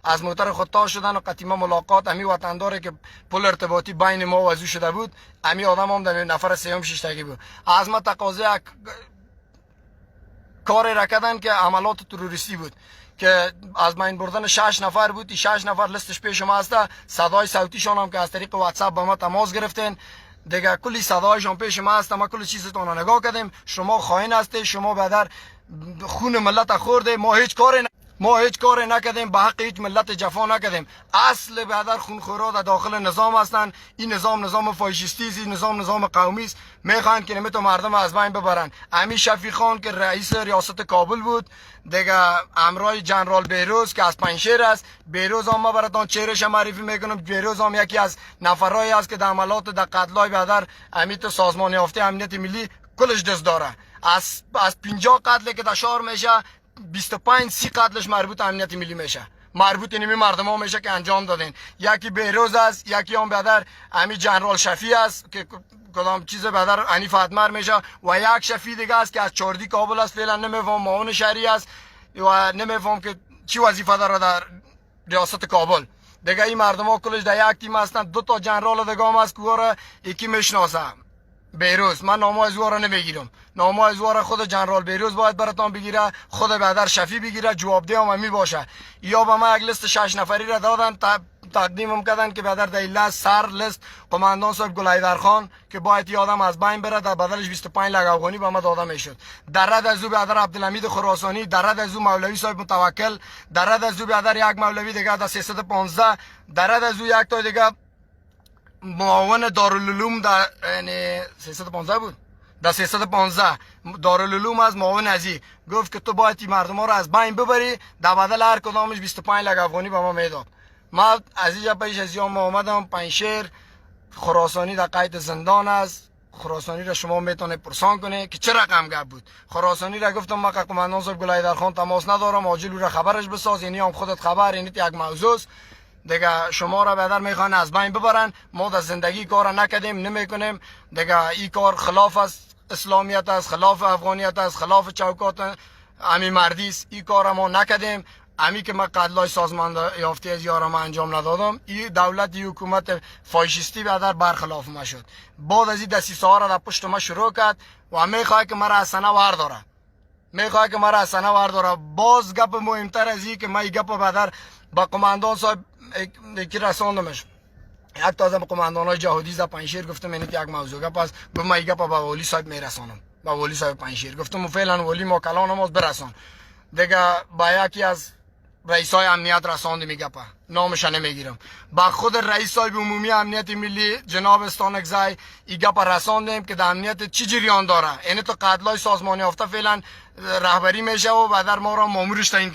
از موتر خود تا شدن و قدیما ملاقات امی وطنداره که پل ارتباطی بین ما و ازو شده بود. امی آدم هم در نفر سیوم ششتگی بود. از ما تقاضا کاری را کردن که عملات تروریستی بود که از بین بردن 6 نفر بود. 6 نفر لستش پیش ما است. صدای صوتیشان هم که از طریق واتساپ با ما تماس گرفتن دیگه، کلی صدایشان پیش ما است. ما کلی چیزتون رو نگاه کردیم. شما خائن هستید، شما بدر خون ملت خورده. ما هیچ کاری نکردیم، به حق هیچ ملت جفا نکردیم. اصل بدر خونخورا در داخل نظام هستند. این نظام فاشیستی است، این نظام قومی است. میخوان که نمیتو مردم از بین ببرن. امی شفیق خان که رئیس ریاست کابل بود دیگه، امرای جنرال بیروز که از پنجشیر است. بیروز هم ما براتون چهرهش معرفی میکنم. بیروز هم یکی از نفرایی است که در عملات در قتلای بدر امیت سازمان یافته امنیت ملی کلش دست داره. از 50 قتل که در شهر میشه 25-30 قتلش مربوط امنیت ملی میشه، مربوط اینمی مردم ها میشه که انجام دادین. یکی بیروز است، یکی هم بدر امی جنرال شفی است که کدام چیز بدر انی فاطمه میشه، و یک شفی دیگه است که از چاردی کابل است. فعلا نمیفهم معاون شهری است و نمیفهم که چی وظیفه داره در ریاست کابل. دیگه این مردم ها کلش در یک تیم هستن. 2 تا جنرال دیگه هم است که یکی میشناسه بیروز. من نامو از او را نمیگیرم، نامو از او را خود جنرال بیروز باید براتون بگیره، خود بدر شفی بگیره، جوابده هم می باشه. یا به ما یک لیست 6 نفری را دادن، تقدیم کردن که بدر در لیست سر لیست قماندان صاحب گلایدر خان که باید یادم از بین بره، در بدلش 25 لک افغانی به ما داده میشد. در رد از او بدر عبدالحمید خراسانی، در رد از او مولوی صاحب متوکل، در رد از او بدر یک مولوی دیگه در 315، در رد از او یک تا دیگه معاون دارالعلوم در یعنی 315 بود، در 315 دارالعلوم از معاون ازی گفت که تو باید این مردم ها رو از بین ببری، در بدل هر کدامش 25 لک افغانی به ما میداد. ما از اینجا پیش از یام آمدم پنجشیر. خراسانی در قید زندان است. خراسانی را شما میتونه پرسان کنه که چه رقم گپ بود. خراسانی را گفتم ما که قماندان صاحب گلایدر خان تماس ندارم، عاجل او را خبرش بساز، یعنی هم خودت خبر، یعنی یک موضوع دیگه شما را بدر میخوان از بین ببرن. ما در زندگی کار نکردیم، نمیکنیم دیگه. این کار خلاف است اسلامیت است، خلاف افغانیت است، خلاف چوکات امی مردی است. این کار ما نکردیم. امی که ما قتلای سازمان یافته از یارم انجام ندادم. این دولت، این حکومت فاشیستی بدر برخلاف ما شد. بعد از این دسیسه ها را در پشت ما شروع کرد و میخواد که مرا از سنه ورداره. باز گپ مهمتر از این که ما این گپ بدر با قماندان صاحب یکی رساندمش. یک تازه قماندان های جهادی در پنجشیر گفتم اینی یک موضوع گپ است، گفتم من گپ با ولی صاحب میرسانم، با ولی صاحب پنجشیر. گفتم فعلا ولی ما کلان ما برسان. دیگه با یکی از رئیسای امنیت رساند میگپا، نامش نمیگیرم. با خود رئیس صاحب عمومی امنیت ملی جناب استانکزی این گپ رساندیم که در امنیت چی جریان داره. یعنی تو قتلای سازمان یافته فعلا رهبری میشه و بعد ما را مامورش تعیین